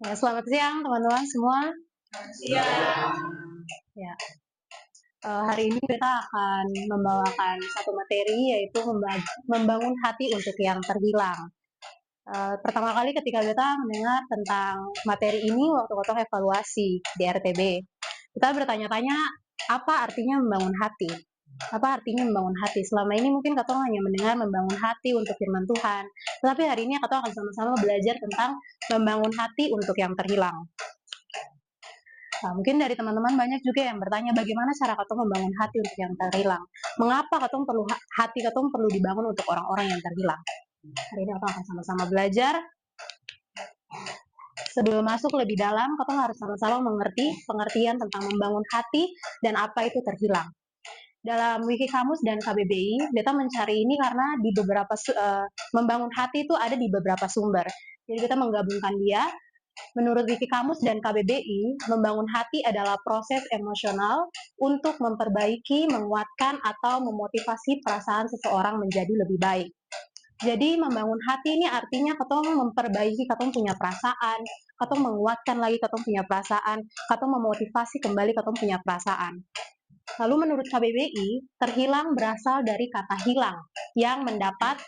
Ya, selamat siang teman-teman semua. Iya. Ya, hari ini kita akan membawakan satu materi yaitu membangun hati untuk yang terhilang. Pertama kali ketika kita mendengar tentang materi ini waktu kita evaluasi di RTB, kita bertanya-tanya apa artinya membangun hati? Apa artinya membangun hati? Selama ini mungkin Katong hanya mendengar membangun hati untuk firman Tuhan, tetapi hari ini Katong akan sama-sama belajar tentang membangun hati untuk yang terhilang. Nah, mungkin dari teman-teman banyak juga yang bertanya bagaimana cara Katong membangun hati untuk yang terhilang. Mengapa Katong perlu hati Katong perlu dibangun untuk orang-orang yang terhilang? Hari ini Katong akan sama-sama belajar. Sebelum masuk lebih dalam, Katong harus sama-sama mengerti pengertian tentang membangun hati dan apa itu terhilang. Dalam Wiki Kamus dan KBBI, kita mencari ini karena di beberapa membangun hati itu ada di beberapa sumber. Jadi kita menggabungkan dia. Menurut Wiki Kamus dan KBBI, membangun hati adalah proses emosional untuk memperbaiki, menguatkan, atau memotivasi perasaan seseorang menjadi lebih baik. Jadi membangun hati ini artinya katong memperbaiki katong punya perasaan, katong menguatkan lagi katong punya perasaan, katong memotivasi kembali katong punya perasaan. Lalu menurut KBBI, terhilang berasal dari kata hilang yang mendapat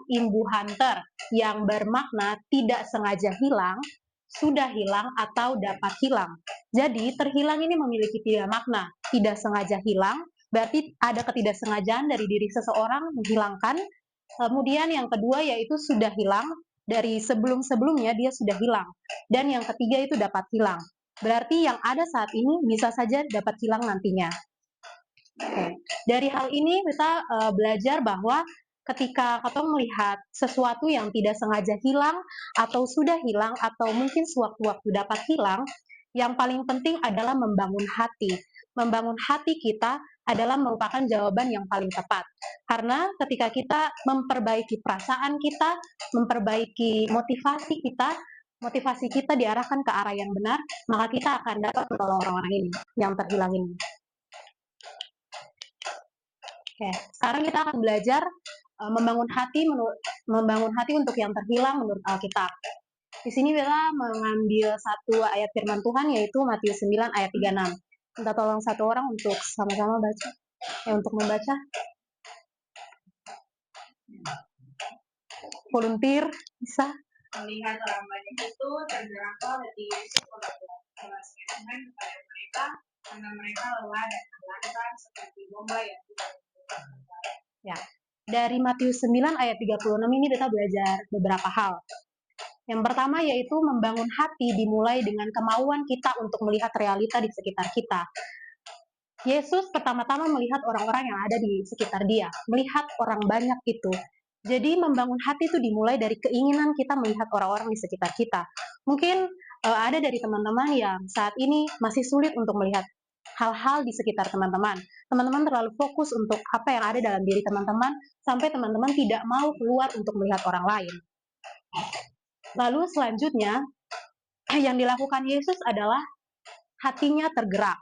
imbu hunter yang bermakna tidak sengaja hilang, sudah hilang, atau dapat hilang. Jadi terhilang ini memiliki tiga makna. Tidak sengaja hilang, berarti ada ketidaksengajaan dari diri seseorang menghilangkan. Kemudian yang kedua yaitu sudah hilang, dari sebelum-sebelumnya dia sudah hilang. Dan yang ketiga itu dapat hilang. Berarti yang ada saat ini bisa saja dapat hilang nantinya. Oke. Dari hal ini kita belajar bahwa ketika kita melihat sesuatu yang tidak sengaja hilang atau sudah hilang atau mungkin sewaktu-waktu dapat hilang, yang paling penting adalah membangun hati. Membangun hati kita adalah merupakan jawaban yang paling tepat. Karena ketika kita memperbaiki perasaan kita, memperbaiki motivasi kita diarahkan ke arah yang benar, maka kita akan dapat menolong orang-orang ini yang terhilang ini. Oke, sekarang kita akan belajar membangun hati untuk yang terhilang menurut Alkitab. Di sini kita mengambil satu ayat firman Tuhan yaitu Matius 9 ayat 36. Minta tolong satu orang untuk sama-sama baca. Untuk membaca. Volunteer bisa. Melihat orang banyak itu tergeraklah hati Yesus oleh belasnya Tuhan kepada mereka karena mereka lelah dan melantang seperti domba yang tidak mempunyai. Ya. Dari Matius 9 ayat 36 ini kita belajar beberapa hal. Yang pertama yaitu membangun hati dimulai dengan kemauan kita untuk melihat realita di sekitar kita. Yesus pertama-tama melihat orang-orang yang ada di sekitar dia, melihat orang banyak itu. Jadi membangun hati itu dimulai dari keinginan kita melihat orang-orang di sekitar kita. Mungkin ada dari teman-teman yang saat ini masih sulit untuk melihat hal-hal di sekitar teman-teman. Teman-teman terlalu fokus untuk apa yang ada dalam diri teman-teman, sampai teman-teman tidak mau keluar untuk melihat orang lain. Lalu selanjutnya, yang dilakukan Yesus adalah hatinya tergerak.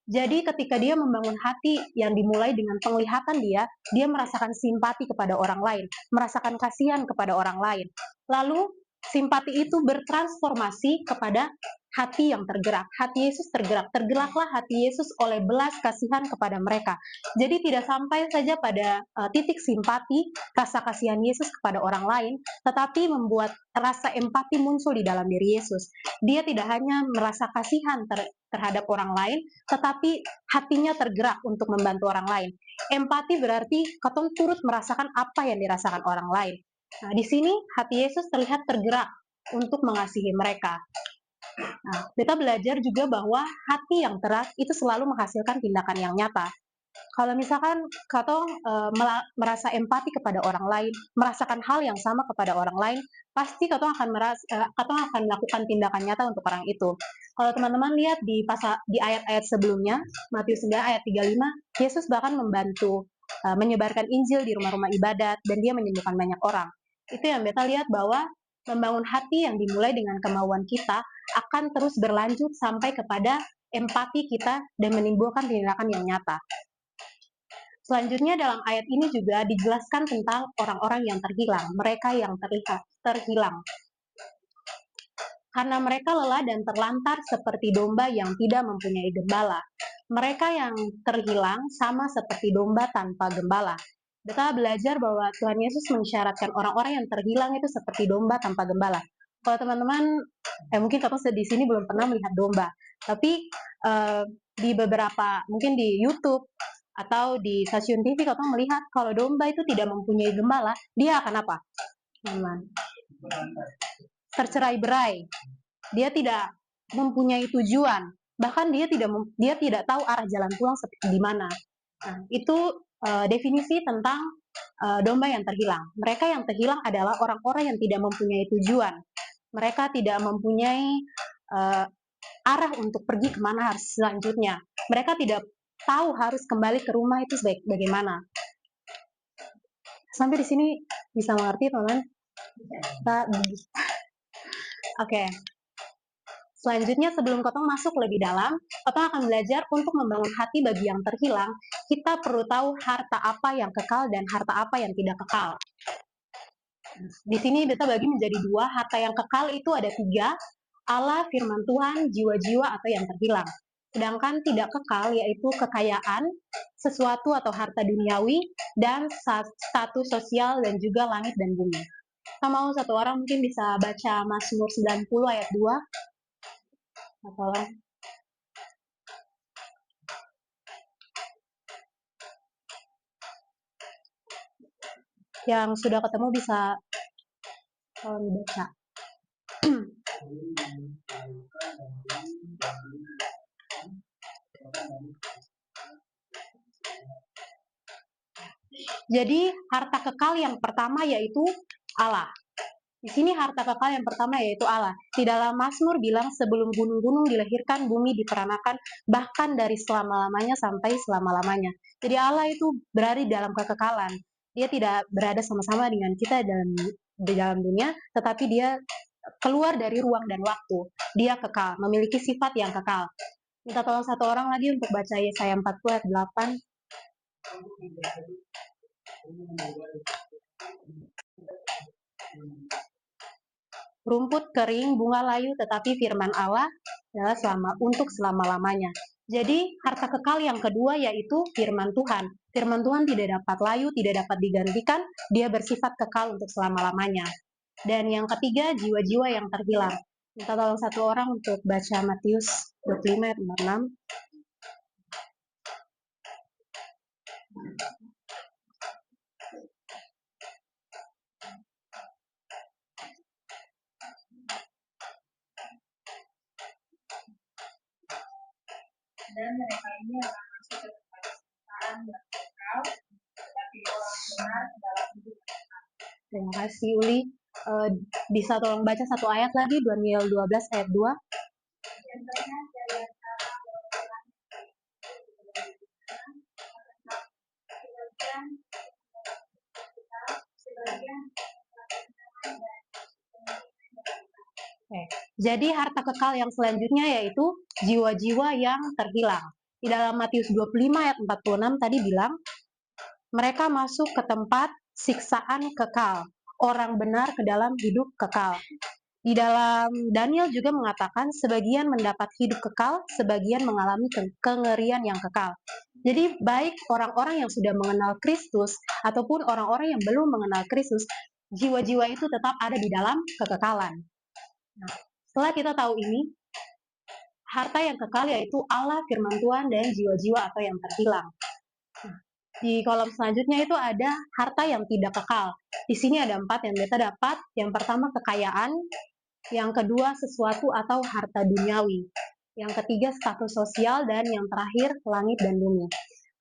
Jadi ketika dia membangun hati yang dimulai dengan penglihatan dia merasakan simpati kepada orang lain, merasakan kasihan kepada orang lain. Lalu simpati itu bertransformasi kepada hati yang tergerak. Hati Yesus tergerak. Tergeraklah hati Yesus oleh belas kasihan kepada mereka. Jadi tidak sampai saja pada titik simpati, rasa kasihan Yesus kepada orang lain, tetapi membuat rasa empati muncul di dalam diri Yesus. Dia tidak hanya merasa kasihan terhadap orang lain, tetapi hatinya tergerak untuk membantu orang lain. Empati berarti katong turut merasakan apa yang dirasakan orang lain. Nah, di sini hati Yesus terlihat tergerak untuk mengasihi mereka. Nah, kita belajar juga bahwa hati yang keras itu selalu menghasilkan tindakan yang nyata. Kalau misalkan katong merasa empati kepada orang lain, merasakan hal yang sama kepada orang lain, pasti katong akan melakukan tindakan nyata untuk orang itu. Kalau teman-teman lihat di ayat-ayat sebelumnya, Matius 9 ayat 35, Yesus bahkan membantu menyebarkan Injil di rumah-rumah ibadat dan dia menyembuhkan banyak orang. Itu yang beta lihat bahwa membangun hati yang dimulai dengan kemauan kita akan terus berlanjut sampai kepada empati kita dan menimbulkan tindakan yang nyata. Selanjutnya dalam ayat ini juga dijelaskan tentang orang-orang yang terhilang, mereka yang terhilang. karena mereka lelah dan terlantar seperti domba yang tidak mempunyai gembala. Mereka yang terhilang sama seperti domba tanpa gembala. Kita belajar bahwa Tuhan Yesus mensyaratkan orang-orang yang terhilang itu seperti domba tanpa gembala. Kalau teman-teman, mungkin katong di sini belum pernah melihat domba, tapi di beberapa, mungkin di YouTube atau di stasiun TV, katong melihat kalau domba itu tidak mempunyai gembala, dia akan apa? Teman-teman, tercerai-berai. Dia tidak mempunyai tujuan, bahkan dia tidak tahu arah jalan pulang seperti di mana. Nah, itu definisi tentang domba yang terhilang. Mereka yang terhilang adalah orang-orang yang tidak mempunyai tujuan. Mereka tidak mempunyai arah untuk pergi kemana harus selanjutnya. Mereka tidak tahu harus kembali ke rumah itu bagaimana. Sampai di sini bisa mengerti, teman-teman? Oke. Selanjutnya, sebelum Kotong masuk lebih dalam, Kotong akan belajar untuk membangun hati bagi yang terhilang. Kita perlu tahu harta apa yang kekal dan harta apa yang tidak kekal. Di sini kita bagi menjadi dua. Harta yang kekal itu ada tiga: Allah, firman Tuhan, jiwa-jiwa atau yang terhilang. Sedangkan tidak kekal yaitu kekayaan, sesuatu atau harta duniawi, dan status sosial dan juga langit dan bumi. Kita mau satu orang mungkin bisa baca Mazmur 90 ayat 2. Tolong. Yang sudah ketemu bisa tolong dibaca. Jadi harta kekal yang pertama yaitu Allah. Di sini harta kekal yang pertama yaitu Allah. Di dalam Mazmur bilang sebelum gunung-gunung dilahirkan, bumi diperanakan, bahkan dari selama-lamanya sampai selama-lamanya. Jadi Allah itu berada di dalam kekekalan. Dia tidak berada sama-sama dengan kita di dalam dunia, tetapi dia keluar dari ruang dan waktu. Dia kekal, memiliki sifat yang kekal. Minta tolong satu orang lagi untuk baca Yesaya 40 ayat 8. Rumput kering, bunga layu, tetapi firman Allah adalah untuk selama-lamanya. Jadi harta kekal yang kedua yaitu firman Tuhan. Firman Tuhan tidak dapat layu, tidak dapat digantikan, dia bersifat kekal untuk selama-lamanya. Dan yang ketiga, jiwa-jiwa yang terhilang. Minta tolong satu orang untuk baca Matius 25 ayat 6. Dan mereka ini akan masuk ke tempat siksaan yang kekal, tetapi orang benar ke dalam hidup kekal. Terima kasih Uli. Bisa tolong baca satu ayat lagi, Daniel 12 ayat 2. Contohnya dari antara orang-orang sebagian Jadi harta kekal yang selanjutnya yaitu jiwa-jiwa yang terhilang. Di dalam Matius 25 ayat 46 tadi bilang, mereka masuk ke tempat siksaan kekal, orang benar ke dalam hidup kekal. Di dalam Daniel juga mengatakan sebagian mendapat hidup kekal, sebagian mengalami kengerian yang kekal. Jadi baik orang-orang yang sudah mengenal Kristus ataupun orang-orang yang belum mengenal Kristus, jiwa-jiwa itu tetap ada di dalam kekekalan. Nah, setelah kita tahu ini, harta yang kekal yaitu Allah, firman Tuhan, dan jiwa-jiwa atau yang terhilang. Nah, di kolom selanjutnya itu ada harta yang tidak kekal. Di sini ada 4 yang kita dapat. Yang pertama kekayaan, yang kedua sesuatu atau harta duniawi, yang ketiga status sosial, dan yang terakhir langit dan bumi.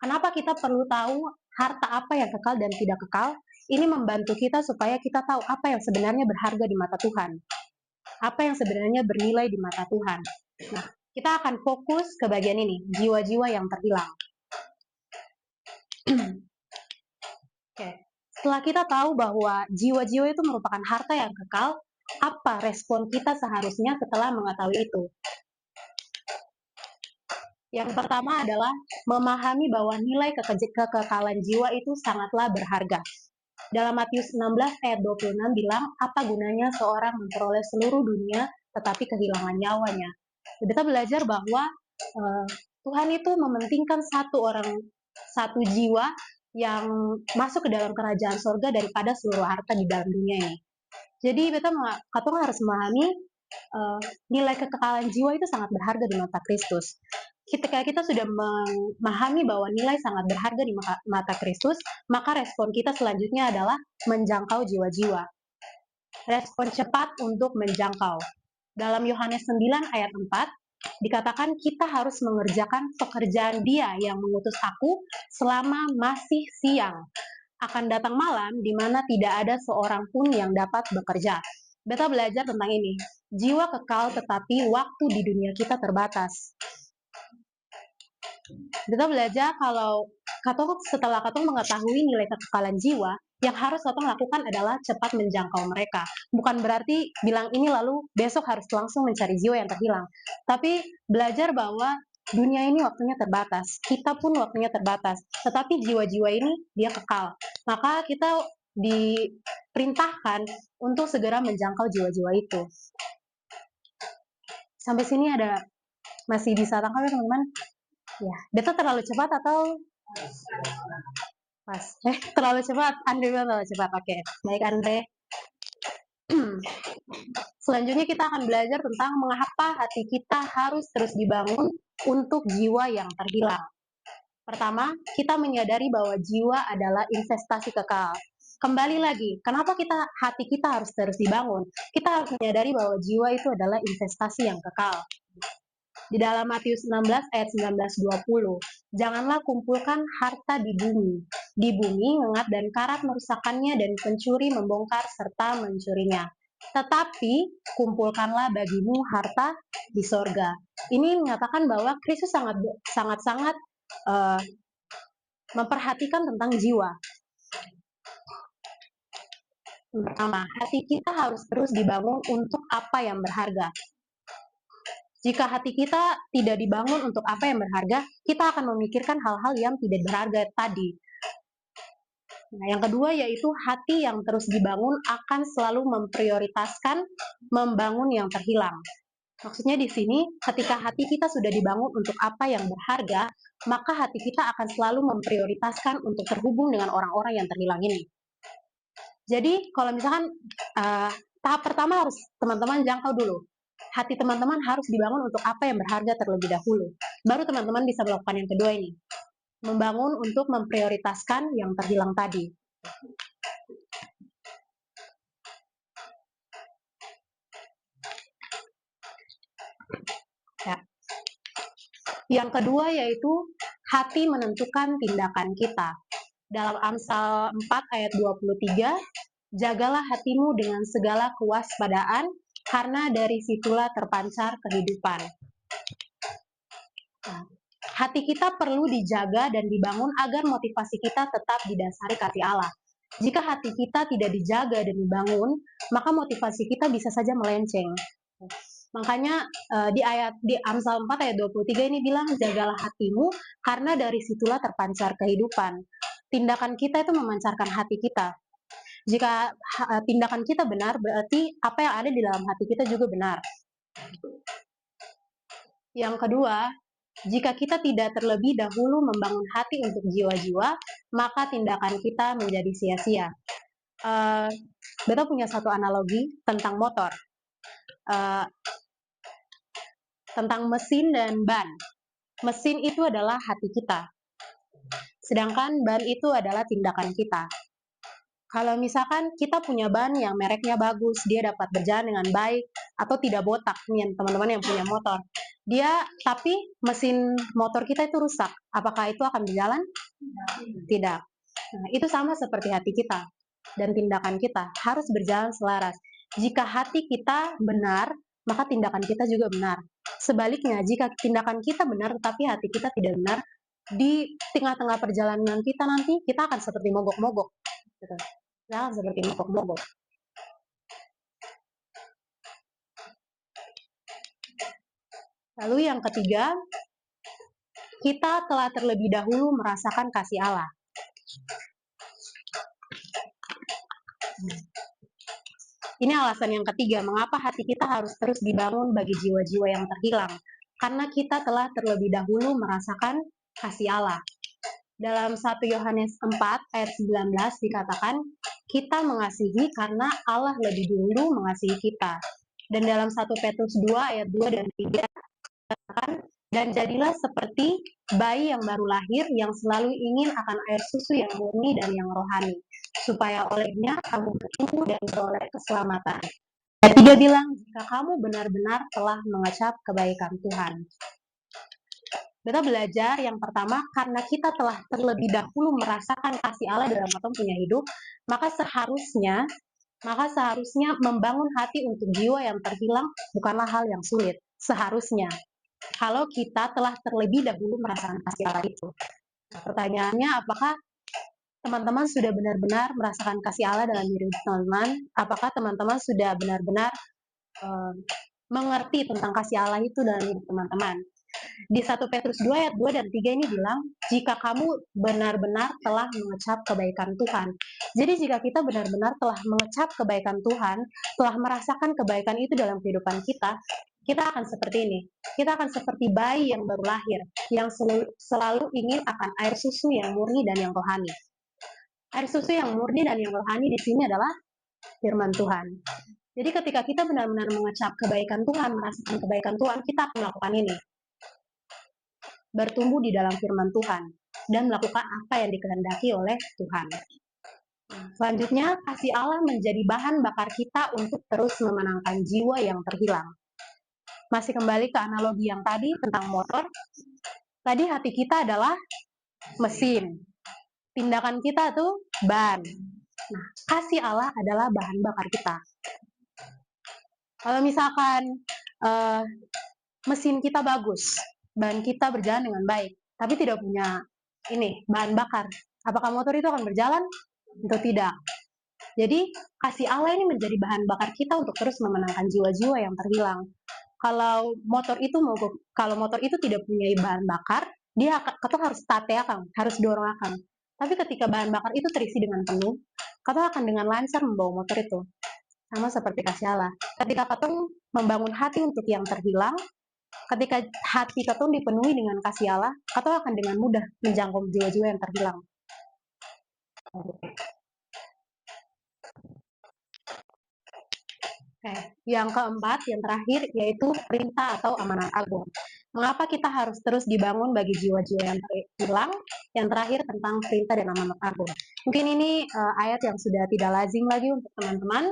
Kenapa kita perlu tahu harta apa yang kekal dan tidak kekal? Ini membantu kita supaya kita tahu apa yang sebenarnya berharga di mata Tuhan. Apa yang sebenarnya bernilai di mata Tuhan. Nah, kita akan fokus ke bagian ini, jiwa-jiwa yang terhilang. Oke. Setelah kita tahu bahwa jiwa-jiwa itu merupakan harta yang kekal, apa respon kita seharusnya setelah mengetahui itu? Yang pertama adalah memahami bahwa nilai kekekalan jiwa itu sangatlah berharga. Dalam Matius 16 ayat 26 bilang, apa gunanya seorang memperoleh seluruh dunia tetapi kehilangan nyawanya. Kita belajar bahwa Tuhan itu mementingkan satu jiwa yang masuk ke dalam kerajaan surga daripada seluruh harta di dalam dunia ini. Jadi kita harus memahami nilai kekekalan jiwa itu sangat berharga di mata Kristus. Ketika kita sudah memahami bahwa nilai sangat berharga di mata Kristus, maka respon kita selanjutnya adalah menjangkau jiwa-jiwa. Respon cepat untuk menjangkau. Dalam Yohanes 9 ayat 4, dikatakan kita harus mengerjakan pekerjaan Dia yang mengutus aku selama masih siang. Akan datang malam di mana tidak ada seorang pun yang dapat bekerja. Beta belajar tentang ini. Jiwa kekal tetapi waktu di dunia kita terbatas. Beta belajar kalau setelah katong mengetahui nilai kekekalan jiwa, yang harus katong lakukan adalah cepat menjangkau mereka. Bukan berarti bilang ini lalu besok harus langsung mencari jiwa yang terhilang. Tapi belajar bahwa dunia ini waktunya terbatas, kita pun waktunya terbatas. Tetapi jiwa-jiwa ini dia kekal. Maka kita diperintahkan untuk segera menjangkau jiwa-jiwa itu. Sampai sini masih bisa tangkap ya teman-teman? Ya, beta terlalu cepat atau pas? Terlalu cepat. Andre bilang terlalu cepat. Oke, baik Andre. Selanjutnya kita akan belajar tentang mengapa hati kita harus terus dibangun untuk jiwa yang terhilang. Pertama, kita menyadari bahwa jiwa adalah investasi kekal. Kembali lagi, kenapa hati kita harus terus dibangun? Kita harus menyadari bahwa jiwa itu adalah investasi yang kekal. Di dalam Matius 16 ayat 19-20, janganlah kumpulkan harta di bumi. Di bumi ngengat dan karat merusakannya dan pencuri membongkar serta mencurinya. Tetapi kumpulkanlah bagimu harta di sorga. Ini mengatakan bahwa Kristus sangat memperhatikan tentang jiwa. Pertama, hati kita harus terus dibangun untuk apa yang berharga. Jika hati kita tidak dibangun untuk apa yang berharga, kita akan memikirkan hal-hal yang tidak berharga tadi. Nah, yang kedua yaitu hati yang terus dibangun akan selalu memprioritaskan membangun yang terhilang. Maksudnya di sini, ketika hati kita sudah dibangun untuk apa yang berharga, maka hati kita akan selalu memprioritaskan untuk terhubung dengan orang-orang yang terhilang ini. Jadi, kalau misalkan tahap pertama harus teman-teman jangkau dulu. Hati teman-teman harus dibangun untuk apa yang berharga terlebih dahulu. Baru teman-teman bisa melakukan yang kedua ini. Membangun untuk memprioritaskan yang terhilang tadi. Ya. Yang kedua yaitu hati menentukan tindakan kita. Dalam Amsal 4 ayat 23, jagalah hatimu dengan segala kewaspadaan, karena dari situlah terpancar kehidupan. Nah, hati kita perlu dijaga dan dibangun agar motivasi kita tetap didasari kasih Allah. Jika hati kita tidak dijaga dan dibangun, maka motivasi kita bisa saja melenceng. Makanya di Amsal 4 ayat 23 ini bilang, jagalah hatimu karena dari situlah terpancar kehidupan. Tindakan kita itu memancarkan hati kita. Jika tindakan kita benar, berarti apa yang ada di dalam hati kita juga benar. Yang kedua, jika kita tidak terlebih dahulu membangun hati untuk jiwa-jiwa, maka tindakan kita menjadi sia-sia. Beta punya satu analogi tentang motor. Tentang mesin dan ban. Mesin itu adalah hati kita. Sedangkan ban itu adalah tindakan kita. Kalau misalkan kita punya ban yang mereknya bagus, dia dapat berjalan dengan baik atau tidak botak, nih teman-teman yang punya motor. Tapi mesin motor kita itu rusak. Apakah itu akan berjalan? Tidak. Nah, itu sama seperti hati kita dan tindakan kita harus berjalan selaras. Jika hati kita benar, maka tindakan kita juga benar. Sebaliknya, jika tindakan kita benar tetapi hati kita tidak benar, di tengah-tengah perjalanan kita nanti kita akan seperti mogok-mogok. Gitu. Kita akan seperti mogok-mogok. Lalu yang ketiga, kita telah terlebih dahulu merasakan kasih Allah. Ini alasan yang ketiga, mengapa hati kita harus terus dibangun bagi jiwa-jiwa yang terhilang. Karena kita telah terlebih dahulu merasakan kasih Allah. Dalam 1 Yohanes 4 ayat 19 dikatakan, kita mengasihi karena Allah lebih dulu mengasihi kita. Dan dalam 1 Petrus 2 ayat 2 dan 3 dikatakan, dan jadilah seperti bayi yang baru lahir yang selalu ingin akan air susu yang murni dan yang rohani, supaya olehnya kamu bertumbuh dan beroleh keselamatan. Ayat 3 bilang, jika kamu benar-benar telah mengecap kebaikan Tuhan. Kita belajar yang pertama, karena kita telah terlebih dahulu merasakan kasih Allah dalam Tuhan punya hidup, maka seharusnya membangun hati untuk jiwa yang terhilang bukanlah hal yang sulit. Seharusnya, kalau kita telah terlebih dahulu merasakan kasih Allah itu. Nah, pertanyaannya, apakah teman-teman sudah benar-benar merasakan kasih Allah dalam diri teman-teman? Apakah teman-teman sudah benar-benar mengerti tentang kasih Allah itu dalam hidup teman-teman? Di 1 Petrus 2 ayat 2 dan 3 ini bilang, jika kamu benar-benar telah mengecap kebaikan Tuhan. Jadi jika kita benar-benar telah mengecap kebaikan Tuhan, telah merasakan kebaikan itu dalam kehidupan kita akan seperti ini. Kita akan seperti bayi yang baru lahir, yang selalu ingin akan air susu yang murni dan yang rohani. Air susu yang murni dan yang rohani di sini adalah firman Tuhan. Jadi ketika kita benar-benar mengecap kebaikan Tuhan, merasakan kebaikan Tuhan, kita akan melakukan ini. Bertumbuh di dalam firman Tuhan dan melakukan apa yang dikehendaki oleh Tuhan. Selanjutnya, kasih Allah menjadi bahan bakar kita untuk terus memenangkan jiwa yang terhilang. Masih kembali ke analogi yang tadi tentang motor. Tadi hati kita adalah mesin. Tindakan kita tuh ban. Nah, kasih Allah adalah bahan bakar kita. Kalau misalkan mesin kita bagus, ban kita berjalan dengan baik, tapi tidak punya bahan bakar, apakah motor itu akan berjalan? Tentu tidak. Jadi kasih Allah ini menjadi bahan bakar kita untuk terus memenangkan jiwa-jiwa yang terhilang. Kalau motor itu tidak punya bahan bakar, dia harus tate akan, harus dorong akan. Tapi ketika bahan bakar itu terisi dengan penuh, kita akan dengan lancar membawa motor itu. Sama seperti kasih Allah. Ketika kita membangun hati untuk yang terhilang, ketika hati kita dipenuhi dengan kasih Allah, kita akan dengan mudah menjangkau jiwa-jiwa yang terhilang. Yang keempat, yang terakhir, yaitu perintah atau amanat agung. Mengapa kita harus terus dibangun bagi jiwa-jiwa yang terhilang? Yang terakhir tentang perintah dan amanat agung. Mungkin ini ayat yang sudah tidak lazim lagi untuk teman-teman.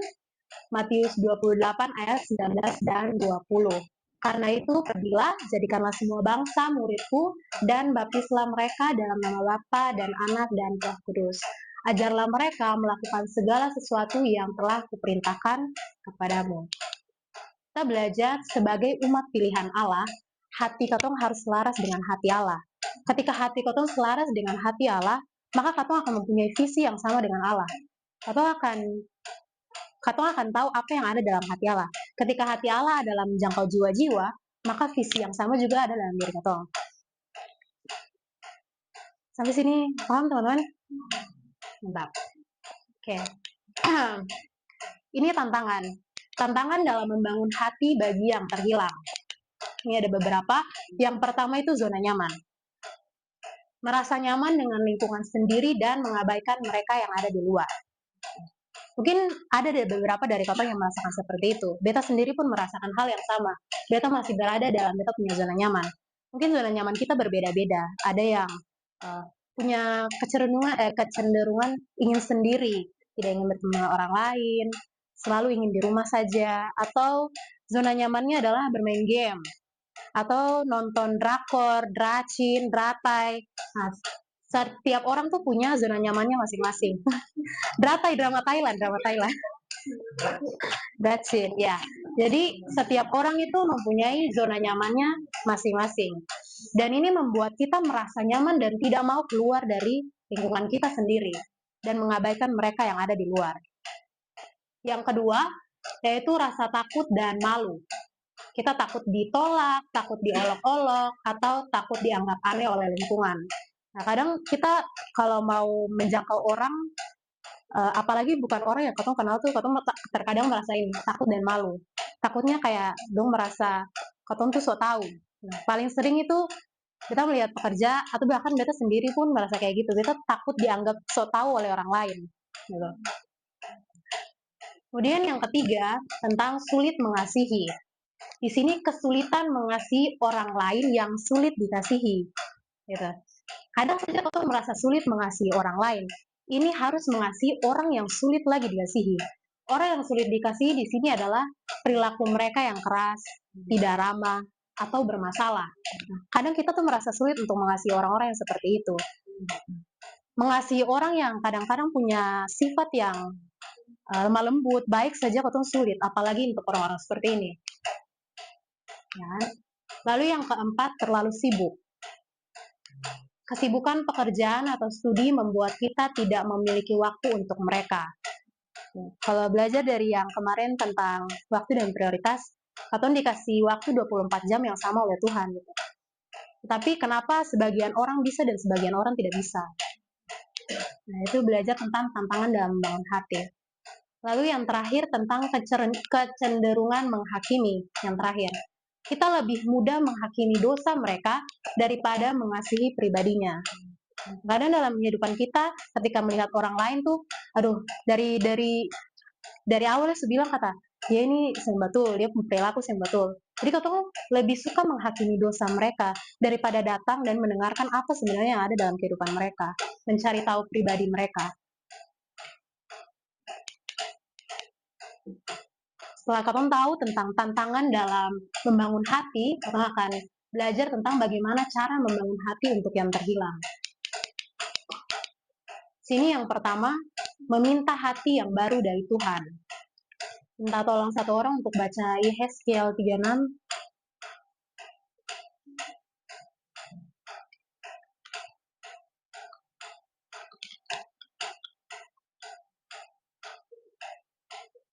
Matius 28 ayat 19 dan 20. Karena itu, pergilah, jadikanlah semua bangsa muridku, dan baptislah mereka dalam nama Bapa dan Anak dan Roh Kudus. Ajarlah mereka melakukan segala sesuatu yang telah kuperintahkan kepadamu. Kita belajar sebagai umat pilihan Allah, hati katong harus selaras dengan hati Allah. Ketika hati katong selaras dengan hati Allah, maka katong akan mempunyai visi yang sama dengan Allah. Katong akan tahu apa yang ada dalam hati Allah. Ketika hati Allah adalah menjangkau jiwa-jiwa, maka visi yang sama juga ada dalam diri katong. Sampai sini paham teman-teman? Mantap. Oke. Ini tantangan dalam membangun hati bagi yang terhilang. Ini ada beberapa. Yang pertama itu zona nyaman. Merasa nyaman dengan lingkungan sendiri dan mengabaikan mereka yang ada di luar. Mungkin ada beberapa dari kota yang merasakan seperti itu. Beta sendiri pun merasakan hal yang sama. Beta masih berada dalam beta punya zona nyaman. Mungkin zona nyaman kita berbeda-beda. Ada yang punya kecenderungan ingin sendiri, tidak ingin bertemu dengan orang lain, selalu ingin di rumah saja, atau zona nyamannya adalah bermain game, atau nonton drakor, dracin, dratai. Nah, setiap orang tuh punya zona nyamannya masing-masing. Dratai, drama Thailand. Dracin, ya. Jadi setiap orang itu mempunyai zona nyamannya masing-masing. Dan ini membuat kita merasa nyaman dan tidak mau keluar dari lingkungan kita sendiri dan mengabaikan mereka yang ada di luar. Yang kedua, yaitu rasa takut dan malu. Kita takut ditolak, takut diolok-olok, atau takut dianggap aneh oleh lingkungan. Nah, kadang kita kalau mau menjangkau orang, apalagi bukan orang yang katong kenal tuh, katong terkadang merasa ini takut dan malu. Takutnya kayak dong merasa katong tuh so tahu. Nah, paling sering itu kita melihat pekerja atau bahkan kita sendiri pun merasa kayak gitu. Kita takut dianggap so tahu oleh orang lain. Gitu. Kemudian yang ketiga tentang sulit mengasihi. Di sini kesulitan mengasihi orang lain yang sulit dikasihi. Gitu. Kadang saja kita merasa sulit mengasihi orang lain. Ini harus mengasihi orang yang sulit lagi dikasihi. Orang yang sulit dikasihi di sini adalah perilaku mereka yang keras, tidak ramah, atau bermasalah. Kadang kita tuh merasa sulit untuk mengasihi orang-orang yang seperti itu. Mengasihi orang yang kadang-kadang punya sifat yang lemah lembut, baik saja katong sulit, apalagi untuk orang-orang seperti ini. Ya. Lalu yang keempat, terlalu sibuk. Kesibukan pekerjaan atau studi membuat kita tidak memiliki waktu untuk mereka. Kalau belajar dari yang kemarin tentang waktu dan prioritas, katong dikasih waktu 24 jam yang sama oleh Tuhan. Gitu. Tapi kenapa sebagian orang bisa dan sebagian orang tidak bisa? Nah, itu belajar tentang tantangan dalam membangun hati. Lalu yang terakhir tentang kecenderungan menghakimi. Yang terakhir, kita lebih mudah menghakimi dosa mereka daripada mengasihi pribadinya. Kadang dalam kehidupan kita, ketika melihat orang lain tuh, aduh, dari awalnya bilang kata, dia ini yang betul, dia perilaku yang betul. Jadi katong lebih suka menghakimi dosa mereka daripada datang dan mendengarkan apa sebenarnya yang ada dalam kehidupan mereka, mencari tahu pribadi mereka. Setelah katong tahu tentang tantangan dalam membangun hati, katong akan belajar tentang bagaimana cara membangun hati untuk yang terhilang. Sini yang pertama, meminta hati yang baru dari Tuhan. Minta tolong satu orang untuk baca Yehezkiel 36.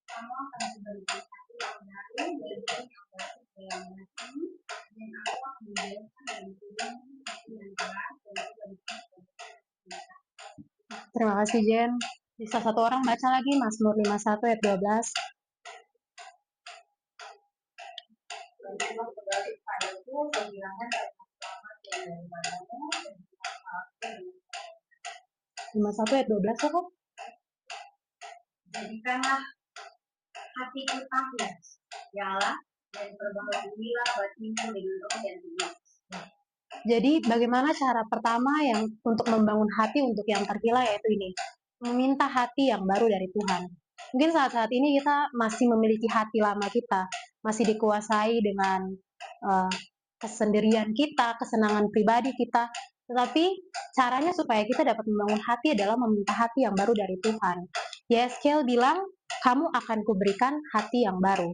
Kamu akan diberikan hati yang baru dan yang baru dalam hatimu, dan aku akan menjauhkan dari tubuhmu hati yang keras dan diberikan kepada. Terima kasih Jen. Bisa satu orang baca lagi Mazmur 51 ayat 12. Berdoa kembali kepadaku, kehilangan selamat yang daripadamu, dan maafkan. 51 ayat 12 ya kok? Jadikanlah hatiku tahu, ya Allah, dan perbaharilah batinku dengan roh dan tubuh. Jadi bagaimana cara pertama yang untuk membangun hati untuk yang tergila yaitu ini, meminta hati yang baru dari Tuhan. Mungkin saat-saat ini kita masih memiliki hati lama kita, masih dikuasai dengan kesendirian kita, kesenangan pribadi kita. Tetapi caranya supaya kita dapat membangun hati adalah meminta hati yang baru dari Tuhan. Yeskel bilang, kamu akan kuberikan hati yang baru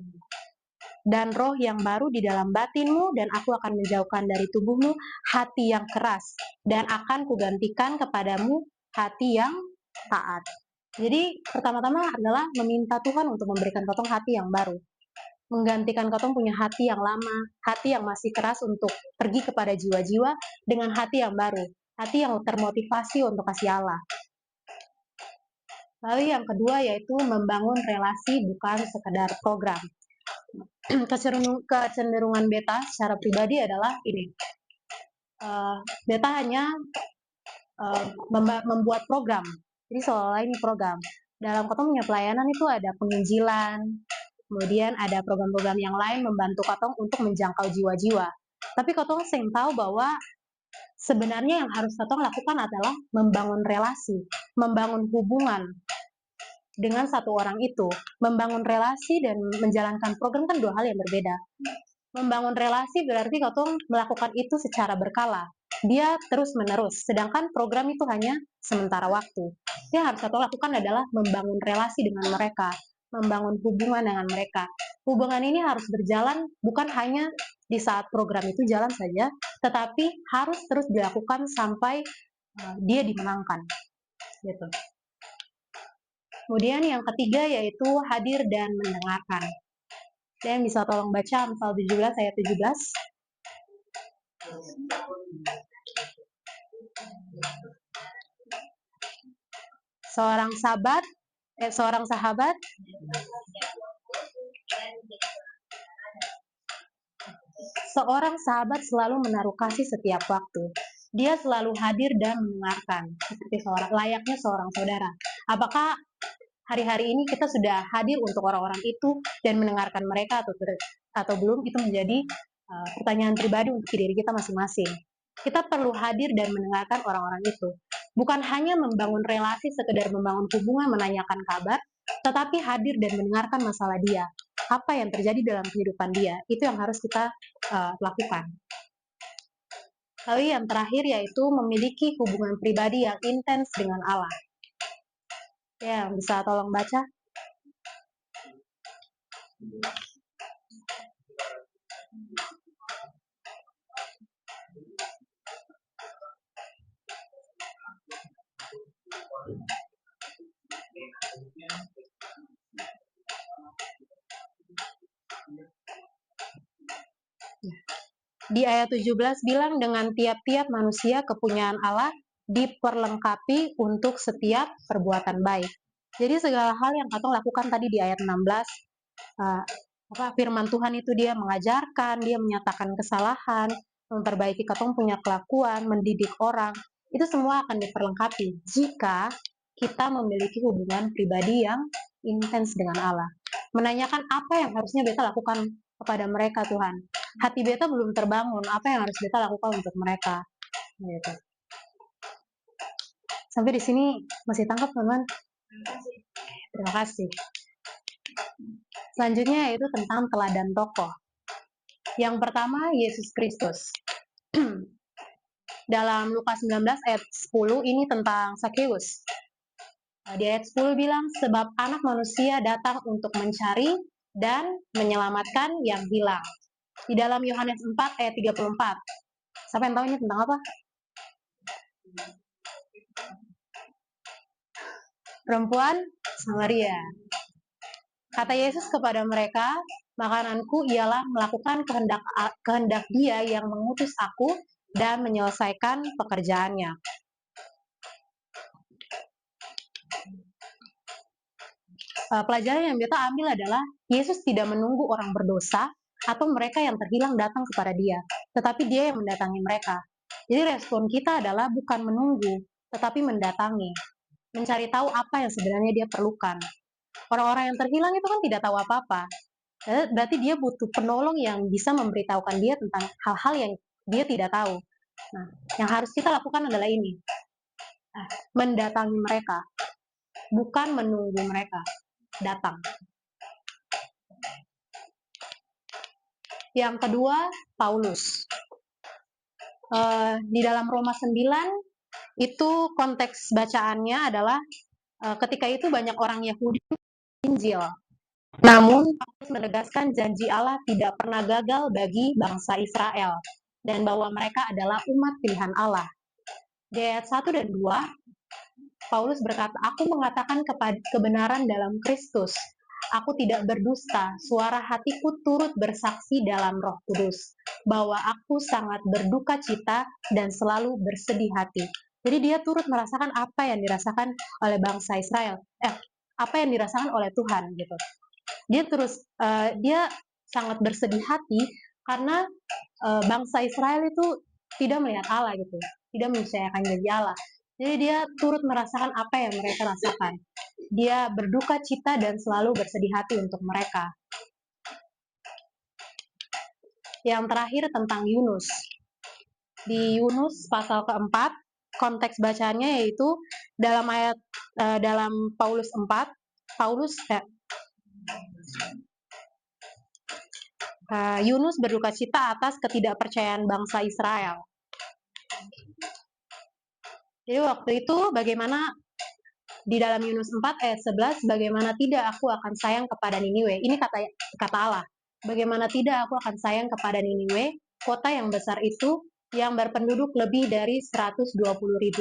dan roh yang baru di dalam batinmu, dan aku akan menjauhkan dari tubuhmu hati yang keras, dan akan kugantikan kepadamu hati yang taat. Jadi pertama-tama adalah meminta Tuhan untuk memberikan katong hati yang baru, menggantikan katong punya hati yang lama, hati yang masih keras untuk pergi kepada jiwa-jiwa dengan hati yang baru, hati yang termotivasi untuk kasih Allah. Lalu yang kedua yaitu membangun relasi bukan sekedar program. Kecenderungan beta secara pribadi adalah ini. Beta hanya membuat program. Jadi seolah-olah ini program. Dalam katong punya pelayanan itu ada penginjilan, kemudian ada program-program yang lain membantu katong untuk menjangkau jiwa-jiwa. Tapi katong sering tahu bahwa sebenarnya yang harus katong lakukan adalah membangun relasi, membangun hubungan dengan satu orang itu. Membangun relasi dan menjalankan program kan dua hal yang berbeda. Membangun relasi berarti katong melakukan itu secara berkala. Dia terus menerus, sedangkan program itu hanya sementara waktu. Yang harus katong lakukan adalah membangun relasi dengan mereka, membangun hubungan dengan mereka. Hubungan ini harus berjalan bukan hanya di saat program itu jalan saja, tetapi harus terus dilakukan sampai dia dimenangkan. Gitu. Kemudian yang ketiga yaitu hadir dan mendengarkan. Dan bisa tolong baca Amsal 17 ayat 17. Seorang sahabat Seorang sahabat selalu menaruh kasih setiap waktu. Dia selalu hadir dan mendengarkan, seperti layaknya seorang saudara. Apakah hari-hari ini kita sudah hadir untuk orang-orang itu dan mendengarkan mereka atau belum? Itu menjadi pertanyaan pribadi untuk diri kita masing-masing. Kita perlu hadir dan mendengarkan orang-orang itu. Bukan hanya membangun relasi, sekedar membangun hubungan, menanyakan kabar, tetapi hadir dan mendengarkan masalah dia. Apa yang terjadi dalam kehidupan dia, itu yang harus kita lakukan. Lalu yang terakhir yaitu memiliki hubungan pribadi yang intens dengan Allah. Ya, bisa tolong baca? Di ayat 17 bilang dengan tiap-tiap manusia kepunyaan Allah diperlengkapi untuk setiap perbuatan baik. Jadi segala hal yang Katong lakukan tadi di ayat 16, firman Tuhan itu dia mengajarkan, dia menyatakan kesalahan, memperbaiki Katong punya kelakuan, mendidik orang, itu semua akan diperlengkapi jika kita memiliki hubungan pribadi yang intens dengan Allah. Menanyakan apa yang harusnya beta lakukan kepada mereka, Tuhan. Hati beta belum terbangun, apa yang harus beta lakukan untuk mereka? Gitu. Sampai di sini masih tangkap, teman? Terima kasih. Selanjutnya yaitu tentang teladan tokoh. Yang pertama, Yesus Kristus. Dalam Lukas 19 ayat 10 ini tentang Sakeus. Di ayat 10 bilang, sebab anak manusia datang untuk mencari dan menyelamatkan yang hilang. Di dalam Yohanes 4 ayat 34. Siapa yang tahu ini tentang apa? Perempuan Samaria. Kata Yesus kepada mereka, makananku ialah melakukan kehendak Dia yang mengutus aku dan menyelesaikan pekerjaannya. Pelajaran yang kita ambil adalah Yesus tidak menunggu orang berdosa atau mereka yang terhilang datang kepada Dia, tetapi Dia yang mendatangi mereka. Jadi respon kita adalah bukan menunggu, tetapi mendatangi, mencari tahu apa yang sebenarnya dia perlukan. Orang-orang yang terhilang itu kan tidak tahu apa-apa. Berarti dia butuh penolong yang bisa memberitahukan dia tentang hal-hal yang dia tidak tahu. Nah, yang harus kita lakukan adalah ini. Mendatangi mereka, bukan menunggu mereka datang. Yang kedua, Paulus. Di dalam Roma 9, itu konteks bacaannya adalah ketika itu banyak orang Yahudi Injil. Namun, Paulus menegaskan janji Allah tidak pernah gagal bagi bangsa Israel dan bahwa mereka adalah umat pilihan Allah. Di ayat 1 dan 2, Paulus berkata, aku mengatakan kebenaran dalam Kristus. Aku tidak berdusta, suara hatiku turut bersaksi dalam Roh Kudus, bahwa aku sangat berduka cita dan selalu bersedih hati. Jadi dia turut merasakan apa yang dirasakan oleh bangsa Israel, apa yang dirasakan oleh Tuhan gitu. Dia sangat bersedih hati karena bangsa Israel itu tidak melihat Allah gitu, tidak mempercayakan janji Allah. Jadi dia turut merasakan apa yang mereka rasakan. Dia berduka cita dan selalu bersedih hati untuk mereka. Yang terakhir tentang Yunus. Di Yunus pasal keempat, konteks bacanya yaitu dalam ayat dalam Paulus 4, Yunus berduka cita atas ketidakpercayaan bangsa Israel. Jadi waktu itu bagaimana di dalam Yunus 4 ayat 11, bagaimana tidak aku akan sayang kepada Niniwe. Ini kata Allah. Bagaimana tidak aku akan sayang kepada Niniwe, kota yang besar itu, yang berpenduduk lebih dari 120.000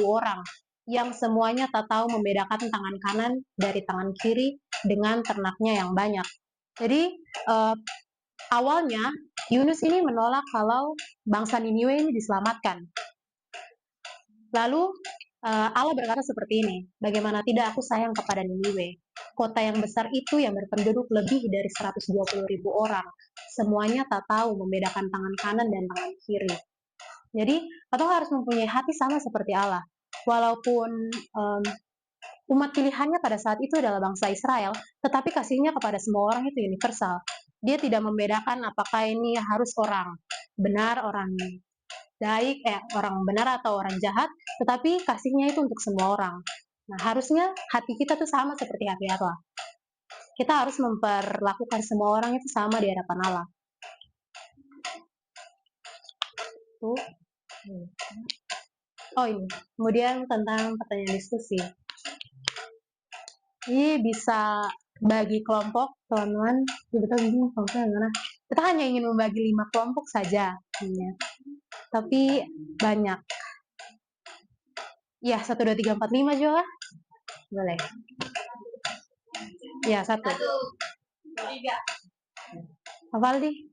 orang, yang semuanya tak tahu membedakan tangan kanan dari tangan kiri dengan ternaknya yang banyak. Jadi awalnya Yunus ini menolak kalau bangsa Niniwe ini diselamatkan. Lalu Allah berkata seperti ini, bagaimana tidak aku sayang kepada Niniwe, kota yang besar itu yang berpenduduk lebih dari 120.000 orang. Semuanya tak tahu membedakan tangan kanan dan tangan kiri. Jadi, atau harus mempunyai hati sama seperti Allah. Walaupun umat pilihannya pada saat itu adalah bangsa Israel, tetapi kasihnya kepada semua orang itu universal. Dia tidak membedakan apakah ini harus orang benar, orang baik, orang benar atau orang jahat, tetapi kasihnya itu untuk semua orang. Nah, harusnya hati kita tuh sama seperti hati Allah. Kita harus memperlakukan semua orang itu sama di hadapan Allah. Tuh. Oh ini, kemudian tentang pertanyaan diskusi. Ini bisa bagi kelompok, teman-teman. Kita bingung kelompoknya gimana. Kita hanya ingin membagi 5 kelompok saja. Tapi banyak. Ya, 1, 2, 3, 4, 5 juga. Boleh. Ya, 1. 1, 3. Apa Aldi?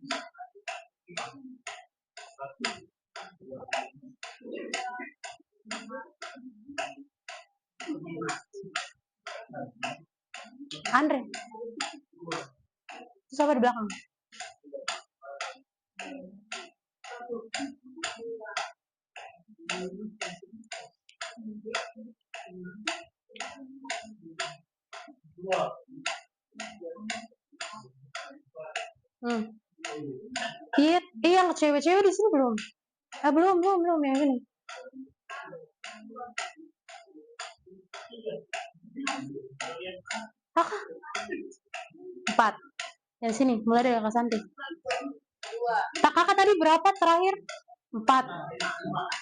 Andre. Terus apa di belakang? Iya, yang cewek-cewek di sini belum. Belum yang ini. Kakak. 4. Yang sini, mulai dari Kakak Santi. 2. Kakak tadi berapa terakhir? 4.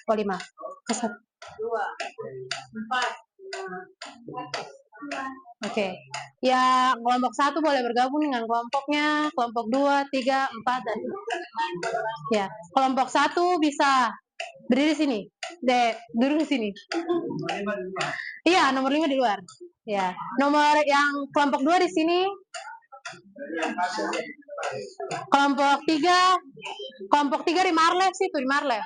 Oh, 5. Kesat. 2. 4. Oke. Ya, kelompok 1 boleh bergabung dengan kelompoknya, kelompok 2, 3, 4 dan ya, kelompok 1 bisa berdiri sini. Duduk di sini. Iya, nomor 5 di luar. Ya, nomor yang kelompok 2 di sini. Kelompok 3 di Marlev situ, di Marlev.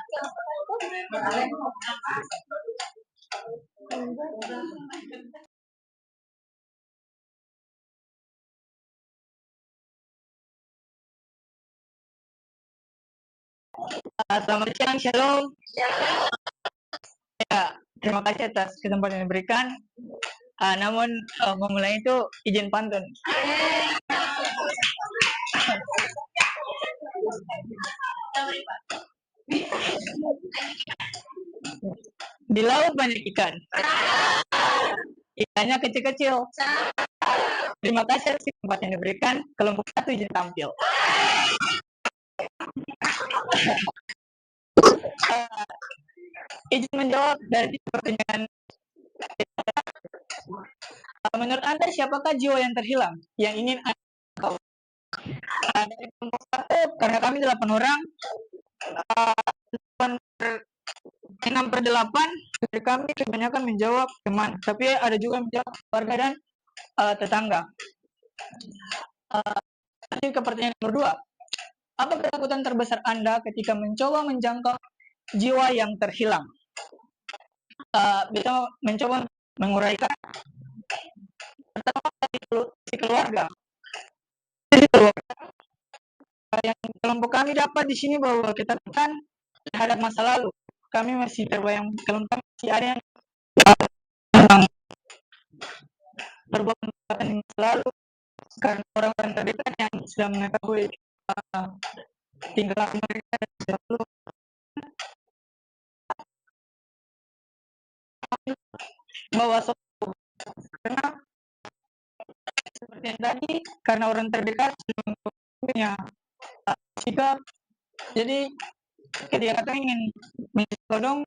Selamat siang, Shalom. Ya, terima kasih atas kesempatan yang diberikan. Namun memulai itu izin pantun. Di laut banyak ikan. Ikannya kecil-kecil. Terima kasih atas kesempatan yang diberikan. Kelompok 1 izin tampil. Izin menjawab dari pertanyaan. Menurut Anda siapakah jiwa yang terhilang yang ingin Anda tahu? Dari kelompok 1, karena kami 8 orang, 6/8 dari kami kebanyakan menjawab teman, tapi ada juga yang menjawab keluarga dan tetangga. Lanjut ke pertanyaan nomor 2. Apa ketakutan terbesar Anda ketika mencoba menjangkau jiwa yang terhilang? Bisa mencoba menguraikan. Pertama, si keluarga. Yang kelompok kami dapat di sini bahwa ketakutan terhadap masa lalu. Kami masih terbayang, kelompok masih ada yang berbuat kejahatan di masa lalu karena orang-orang terdekat yang sudah mengetahui tinggal laku mereka dan selalu bawa suatu karena seperti yang tadi, karena orang terdekat sudah punya sikap, jadi ketika kata ingin mencoba dong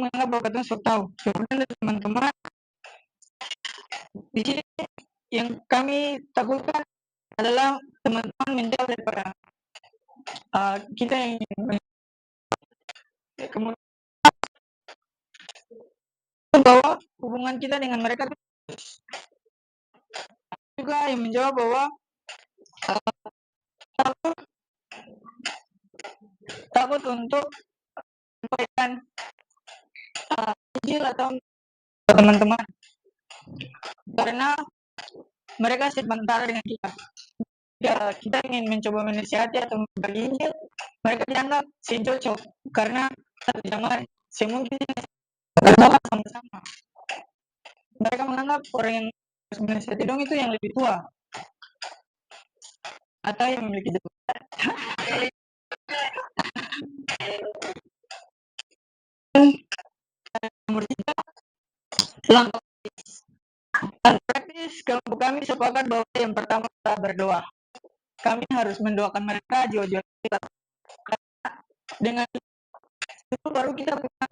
menganggap bahwa kata sudah tahu. Kemudian dari teman-teman di sini yang kami takutkan adalah teman-teman menjauh daripada kita yang kemudian bahwa hubungan kita dengan mereka juga yang menjawab bahwa takut untuk menyampaikan izin Injil atau teman-teman, karena mereka sementara dengan kita. Jika kita ingin mencoba menasihati atau berbagi Injil, mereka dianggap cocok karena satu zaman semungkin sama-sama. Mereka menganggap orang yang harus menasihati dong itu yang lebih tua atau yang memiliki jabatan. Nomor 3, langkah praktis. Kelompok kami sepakat bahwa yang pertama kita berdoa. Kami harus mendoakan mereka jiwa-jiwa kita. Dengan itu baru kita punya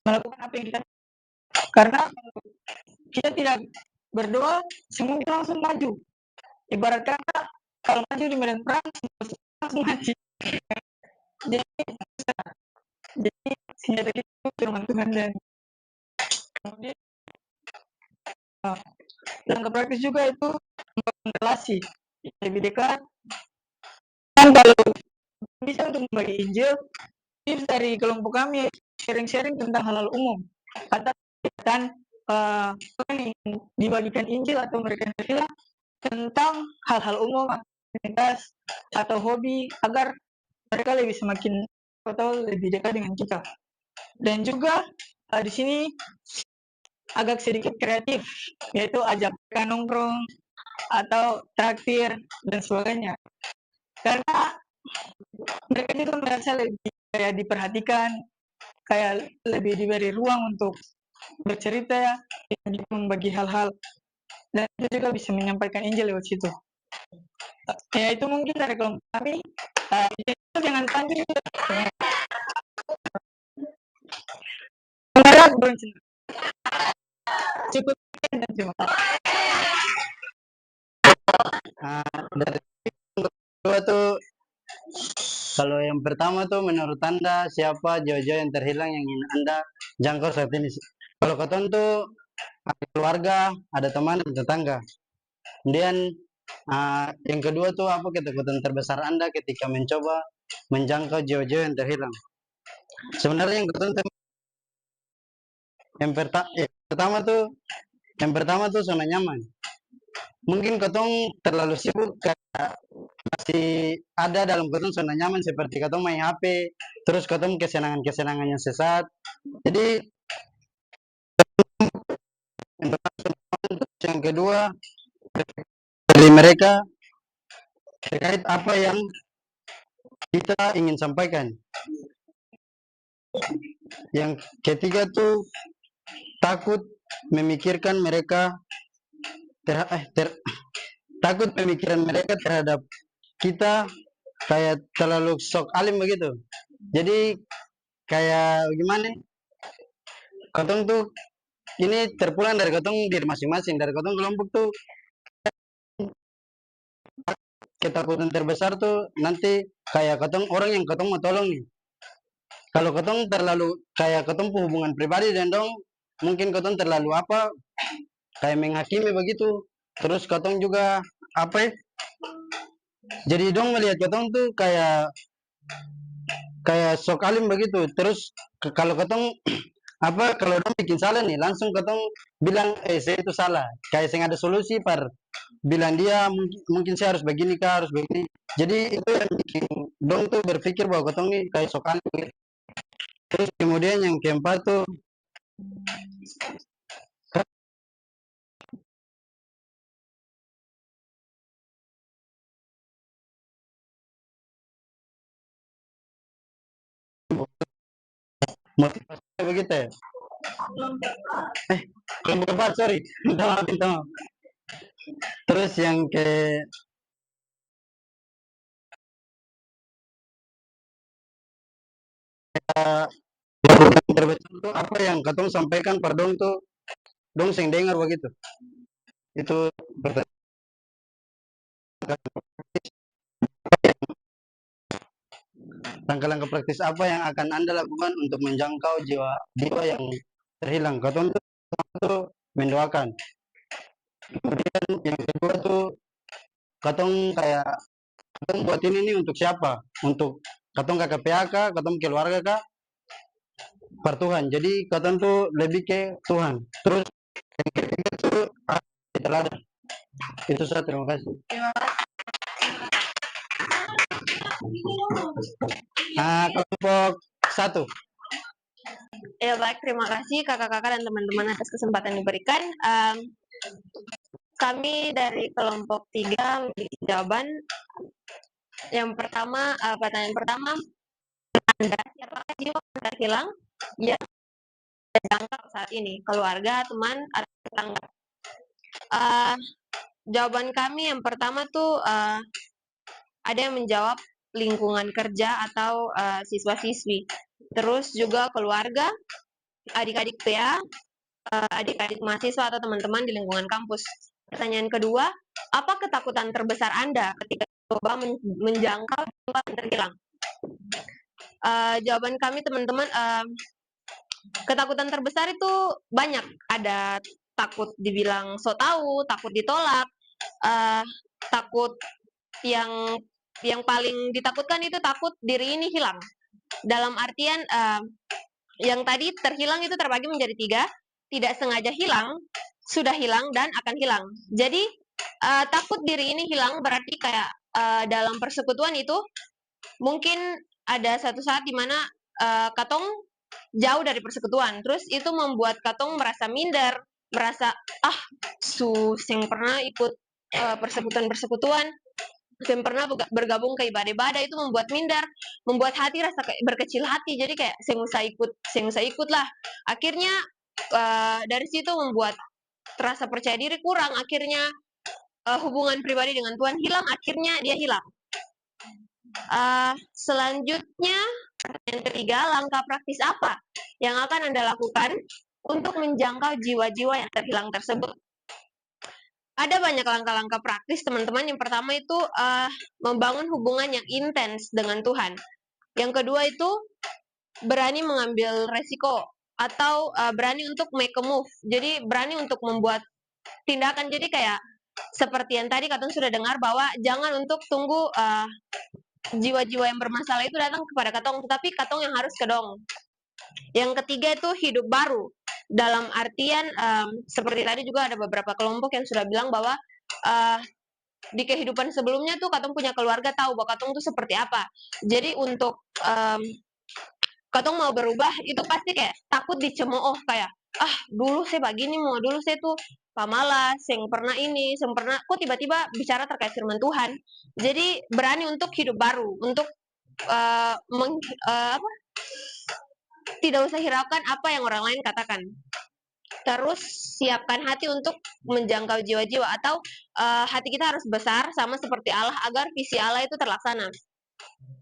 melakukan apa yang kita, karena kita tidak berdoa semua kita langsung maju. Ibarat kata kalau maju di medan perang langsung mati. Jadi senjata kita itu firman Tuhan. Dan kemudian langkah praktis juga itu membangun relasi lebih dekat. Dan kalau bisa untuk membagi Injil, tips dari kelompok kami sharing-sharing tentang hal-hal umum atau kegiatan yang dibagikan Injil atau mereka terhilang tentang hal-hal umum, aktivitas atau hobi agar mereka lebih semakin atau lebih dekat dengan kita. Dan juga di sini agak sedikit kreatif, yaitu ajak mereka nongkrong atau traktir dan sebagainya. Karena mereka juga merasa lebih kayak diperhatikan, kayak lebih diberi ruang untuk bercerita, membagi hal-hal, dan itu juga bisa menyampaikan Injil lewat situ. Ya itu mungkin dari kelompok kami. Itu jangan panggil cukup dan terima kasih. Dari kedua tuh, kalau yang pertama tuh menurut Anda siapa jiwa-jiwa yang terhilang yang ingin Anda jangkau saat ini? Kalau keton tuh ada keluarga, ada teman, ada tetangga. Kemudian yang kedua tuh apa ketakutan terbesar Anda ketika mencoba menjangkau jiwa-jiwa yang terhilang? Sebenarnya yang pertama tuh zona nyaman. Mungkin ketong terlalu sibuk kayak masih ada dalam ketong zona nyaman seperti ketong main HP, terus ketong kesenangan-kesenangan yang sesat. Jadi yang kedua dari mereka terkait apa yang kita ingin sampaikan. Yang ketiga tuh takut memikirkan mereka takut pemikiran mereka terhadap kita kayak terlalu sok alim begitu. Jadi kayak gimana? Ketong tuh ini terpulang dari ketong diri masing-masing, dari ketong kelompok tuh ketakutan terbesar tuh nanti kayak ketong orang yang ketong mau tolong nih. Kalau ketong terlalu kayak ketong hubungan pribadi dan dong, mungkin ketong terlalu apa kayak menghakimi begitu. Terus ketong juga apa ya? Jadi dong melihat ketong tuh kayak sok alim begitu. Terus kalau ketong apa kalau dong bikin salah nih langsung ketong bilang saya itu salah. Kayak saya ada solusi par bilang dia mungkin saya harus begini kah harus begini. Jadi itu yang bikin dong tuh berpikir bahwa ketong nih kayak sok alim begitu. Terus kemudian yang keempat tuh motivasi begitu ya. Kelompok keempat sorry. Minta maaf. Terus yang ke terbesar tuh apa yang ketong sampaikan per dong tuh dong sing dengar begitu. Itu langkah-langkah praktis apa yang akan Anda lakukan untuk menjangkau jiwa yang terhilang? Ketong tuh mendoakan. Kemudian yang kedua tuh ketong kayak ketong buat ini nih untuk siapa? Untuk katong ke PHK, katong keluarga kah, per Tuhan. Jadi katong tuh lebih ke Tuhan. Terus yang ketiga tuh teladan. Itu saya terima kasih. Kelompok 1. Ya baik, terima kasih kakak-kakak dan teman-teman atas kesempatan diberikan. Kami dari kelompok 3 memiliki jawaban. Yang pertama, pertanyaan pertama, Anda siapakah jiwa yang terhilang yang terjangkau saat ini? Keluarga, teman, atau tetangga? Jawaban kami yang pertama tuh ada yang menjawab lingkungan kerja atau siswa-siswi. Terus juga keluarga, adik-adik PA, adik-adik mahasiswa atau teman-teman di lingkungan kampus. Pertanyaan kedua, apa ketakutan terbesar Anda ketika coba menjangkau jiwa yang terhilang? Jawaban kami teman-teman, ketakutan terbesar itu banyak. Ada takut dibilang so tahu, takut ditolak, takut yang paling ditakutkan itu takut diri ini hilang. Dalam artian yang tadi terhilang itu terbagi menjadi 3, tidak sengaja hilang, sudah hilang, dan akan hilang. Jadi takut diri ini hilang berarti kayak dalam persekutuan itu mungkin ada satu saat di mana katong jauh dari persekutuan, terus itu membuat katong merasa minder, merasa sing pernah ikut persekutuan, yang pernah bergabung ke ibadah-ibadah itu membuat minder, membuat hati rasa kayak berkecil hati. Jadi kayak saya usah ikut lah. Akhirnya dari situ membuat rasa percaya diri kurang. Akhirnya hubungan pribadi dengan Tuhan hilang. Akhirnya dia hilang. Selanjutnya yang ketiga, langkah praktis apa yang akan Anda lakukan untuk menjangkau jiwa-jiwa yang terhilang tersebut? Ada banyak langkah-langkah praktis, teman-teman. Yang pertama itu membangun hubungan yang intens dengan Tuhan. Yang kedua itu berani mengambil resiko atau berani untuk make a move. Jadi berani untuk membuat tindakan. Jadi kayak seperti yang tadi katong sudah dengar bahwa jangan untuk tunggu jiwa-jiwa yang bermasalah itu datang kepada katong, tetapi katong yang harus kedong. Yang ketiga itu hidup baru. Dalam artian seperti tadi juga ada beberapa kelompok yang sudah bilang bahwa di kehidupan sebelumnya tuh katong punya keluarga tahu bahwa katong tuh seperti apa. Jadi untuk katong mau berubah itu pasti kayak takut dicemooh, kayak dulu saya begini, mau dulu saya tuh pamalas, yang pernah ini, yang pernah kok tiba-tiba bicara terkait firman Tuhan. Jadi berani untuk hidup baru, untuk tidak usah hiraukan apa yang orang lain katakan. Terus siapkan hati untuk menjangkau jiwa-jiwa, atau hati kita harus besar sama seperti Allah agar visi Allah itu terlaksana.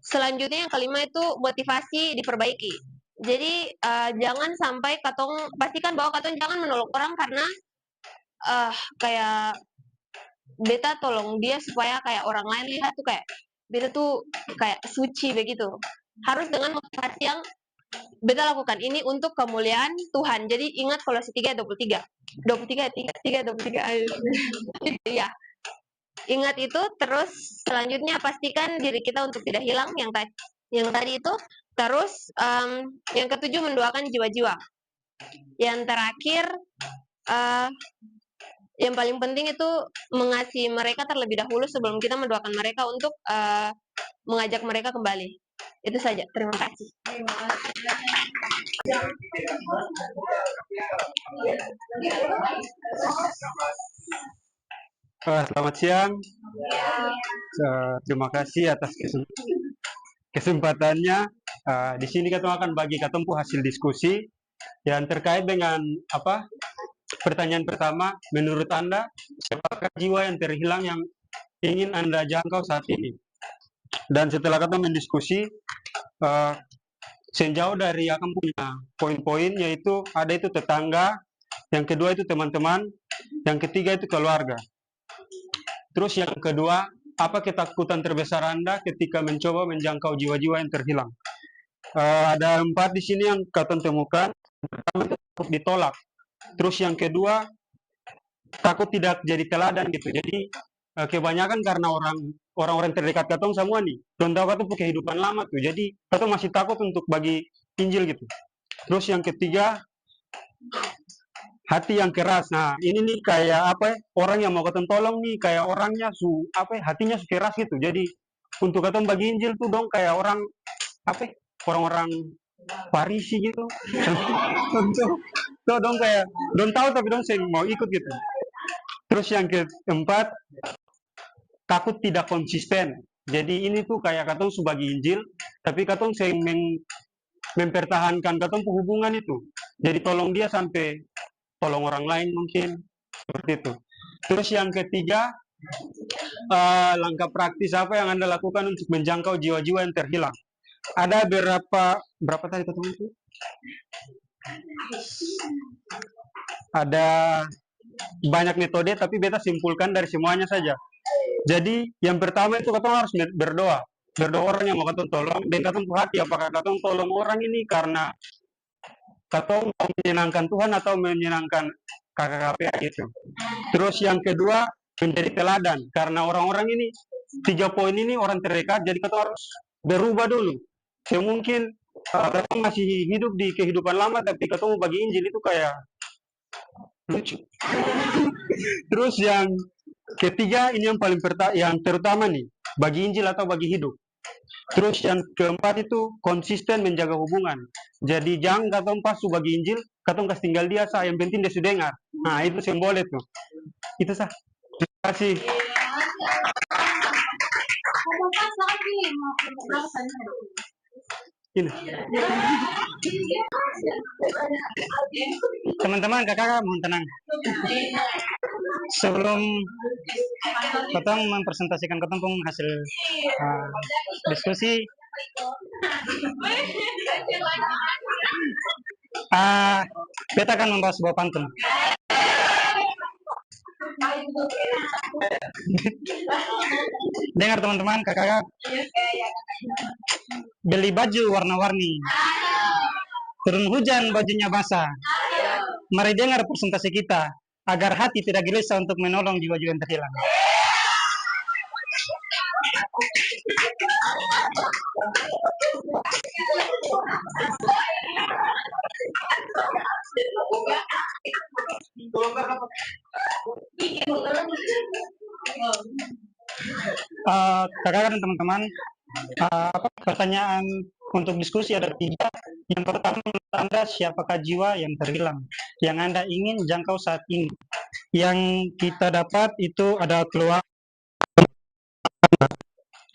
Selanjutnya yang kelima itu motivasi diperbaiki. Jadi jangan sampai pastikan bahwa katong jangan menolak orang karena kayak beta tolong dia supaya kayak orang lain lihat tuh kayak beta tuh kayak suci begitu. Harus dengan motivasi yang beta lakukan ini untuk kemuliaan Tuhan. Jadi ingat Kolose 3:23. 23. Ya. Ingat itu. Terus selanjutnya pastikan diri kita untuk tidak hilang yang tadi itu. Terus yang ketujuh mendoakan jiwa-jiwa. Yang terakhir yang paling penting itu mengasihi mereka terlebih dahulu sebelum kita mendoakan mereka untuk mengajak mereka kembali. Itu saja. Terima kasih. Selamat siang. Terima kasih atas kesempatannya. Di sini kita akan bagi ketempuh hasil diskusi yang terkait dengan pertanyaan pertama. Menurut Anda, siapakah jiwa yang terhilang yang ingin Anda jangkau saat ini? Dan setelah kita mendiskusi, sejauh dari akan punya poin-poin, yaitu ada itu tetangga, yang kedua itu teman-teman, yang ketiga itu keluarga. Terus yang kedua, apa ketakutan terbesar Anda ketika mencoba menjangkau jiwa-jiwa yang terhilang? Ada 4 di sini yang kata temukan. Pertama itu takut ditolak. Terus yang kedua, takut tidak jadi teladan gitu. Jadi kebanyakan karena orang orang-orang terdekat katong semua nih. Dong tahu katong kehidupan lama tuh. Jadi katong masih takut untuk bagi Injil gitu. Terus yang ketiga, hati yang keras. Nah, ini nih kayak apa ya? Orang yang mau katong tolong nih kayak orangnya hatinya su keras gitu. Jadi untuk katong bagi Injil tuh dong kayak orang apa ya? Orang-orang Farisi gitu. Untuk tuh dong kayak dong tahu tapi dong saya mau ikut gitu. Terus yang keempat, takut tidak konsisten. Jadi ini tuh kayak katong sebagai Injil, tapi katong sering mempertahankan katong hubungan itu. Jadi tolong dia sampai tolong orang lain mungkin seperti itu. Terus yang ketiga, langkah praktis apa yang Anda lakukan untuk menjangkau jiwa-jiwa yang terhilang? Ada berapa tadi ketemu itu? Ada banyak metode, tapi beta simpulkan dari semuanya saja. Jadi yang pertama itu katong harus berdoa. Berdoa orang yang mau katong tolong, dan katong hati apakah katong tolong orang ini karena katong mau menyenangkan Tuhan atau menyenangkan KKKP gitu. Terus yang kedua, menjadi teladan. Karena orang-orang ini, 3 poin ini orang terdekat, jadi katong harus berubah dulu. Mungkin katong masih hidup di kehidupan lama, tapi katong bagi Injil itu kayak lucu. Terus yang ketiga, ini yang paling yang terutama nih, bagi Injil atau bagi hidup. Terus yang keempat itu konsisten menjaga hubungan. Jadi jangan katong pas bagi Injil, katong kasih tinggal dia sah, yang penting dia sudah dengar. Nah, itu simbol itu. Itu sah. Terima kasih. Ini. Teman-teman, kakak mohon tenang. Sebelum katong mempresentasikan katong pun hasil diskusi, beta akan membahas sebuah pantun. Dengar teman-teman, kakak beli baju warna-warni, turun hujan bajunya basah. Mari dengar presentasi kita agar hati tidak gelisah untuk menolong jiwa-jiwa yang terhilang. Kakak dan teman-teman, pertanyaan untuk diskusi ada 3. Yang pertama, menurut Anda siapakah jiwa yang terhilang yang Anda ingin jangkau saat ini? Yang kita dapat itu ada keluar.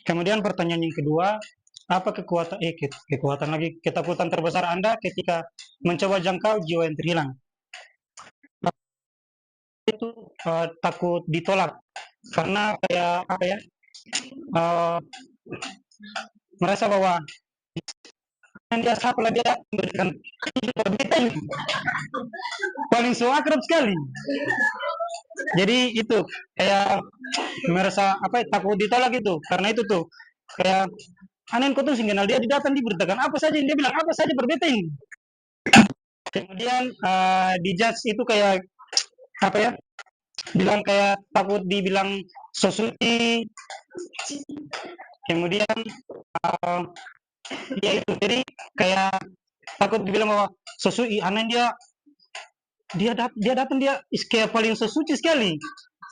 Kemudian pertanyaan yang kedua, apa kekuatan lagi, ketakutan terbesar Anda ketika mencoba jangkau jiwa yang terhilang? Itu takut ditolak karena kayak apa ya, merasa bahwa dia siapa dia memberikan paling so akrab sekali. Jadi itu kayak merasa apa ya, takut ditolak itu. Karena itu tuh kayak aneh kau tuh singgah dia datang diberitakan apa saja, dia bilang apa saja berbeda ini. Kemudian di judge itu kayak apa ya, bilang kayak takut dibilang so suci. Kemudian ya itu, jadi kayak takut dibilang bahwa so suci, aneh dia datang dia kayak paling so suci sekali.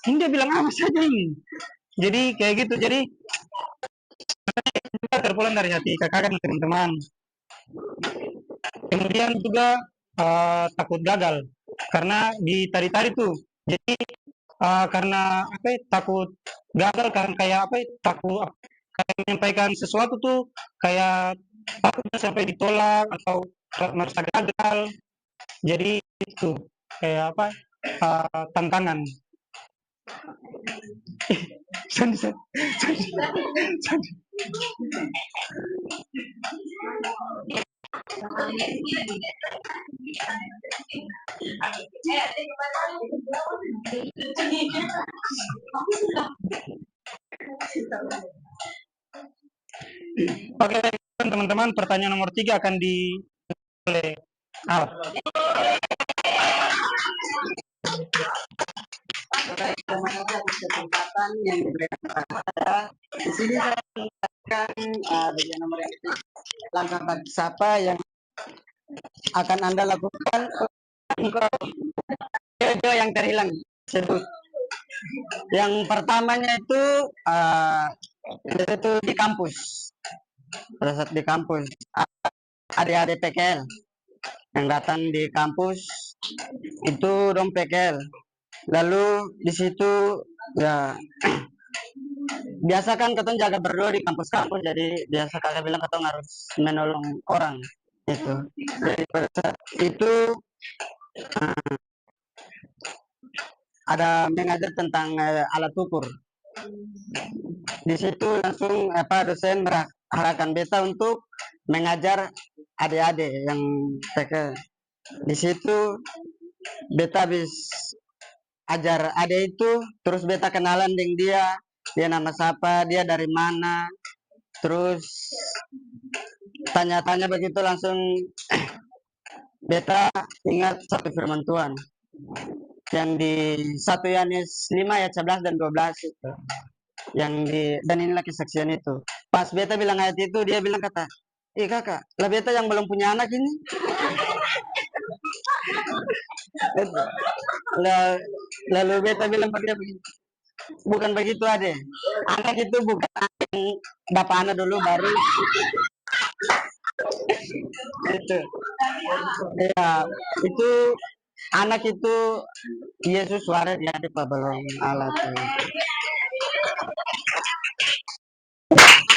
Ini dia bilang apa saja ini. Jadi kayak gitu, jadi terpulang dari hati kakak dan teman-teman. Kemudian juga takut gagal karena di tari-tari tuh. Jadi karena apa ya, takut gagal kan, kayak apa ya, takut kayak menyampaikan sesuatu tuh kayak takut sampai ditolak atau merasa gagal. Jadi itu kayak apa, tantangan. Sandi. Oke, teman-teman, pertanyaan nomor 3 akan oleh Al. Terima kasih atas kesempatan yang diberikan kepada saya. Di sini saya akan bagian nomor yang ketiga, langkah praktis apa yang akan Anda lakukan untuk jojo yang terhilang tersebut. Yang pertamanya itu di kampus. Pada saat di kampus, adik-adik PKL yang datang di kampus itu dong PKL. Lalu di situ ya biasa kan ketong jaga berdua di kampus-kampus, jadi biasa kakak bilang ketong harus menolong orang itu. Jadi pada saat itu ada mengajar tentang alat ukur. Di situ langsung dosen mengarahkan beta untuk mengajar adik-adik yang PK. Di situ beta habis ajar adik itu, terus beta kenalan dengan dia nama siapa, dia dari mana, terus tanya-tanya begitu langsung beta ingat satu firman Tuhan yang di 1 Yohanes 5 ayat 11 dan 12 itu. Yang dan inilah kesaksian itu. Pas beta bilang ayat itu, dia bilang kata, kakak, lah beta yang belum punya anak ini. Lalu beta bilang pada dia begini, bukan begitu ade, anak itu bukan bapak anak dulu baru itu ya, itu anak itu Yesus suara dia di belum alat.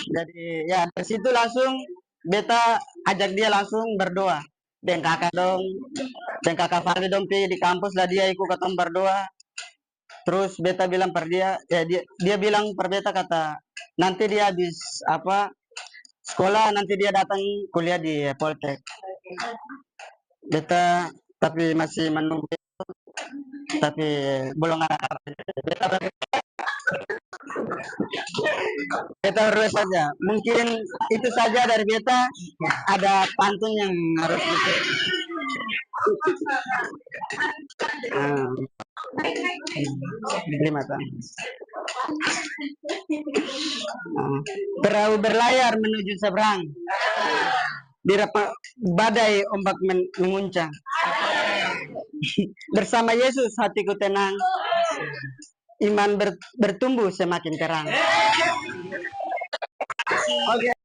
Jadi ya dari situ langsung beta ajak dia langsung berdoa dan kakak dong, dan kakak Fahri dong di kampus lah, dia ikut ketemu berdoa. Terus beta bilang per dia, ya dia bilang per beta kata nanti dia habis sekolah nanti dia datang kuliah di Poltek. Beta tapi masih menunggu, tapi belum ada kabar. Beta berdua saja. Mungkin itu saja dari beta. Ada pantun yang harus gitu. Terima kasih. Perahu berlayar menuju seberang. Badai ombak menguncang. Bersama Yesus hatiku tenang. Iman bertumbuh semakin terang. Oke.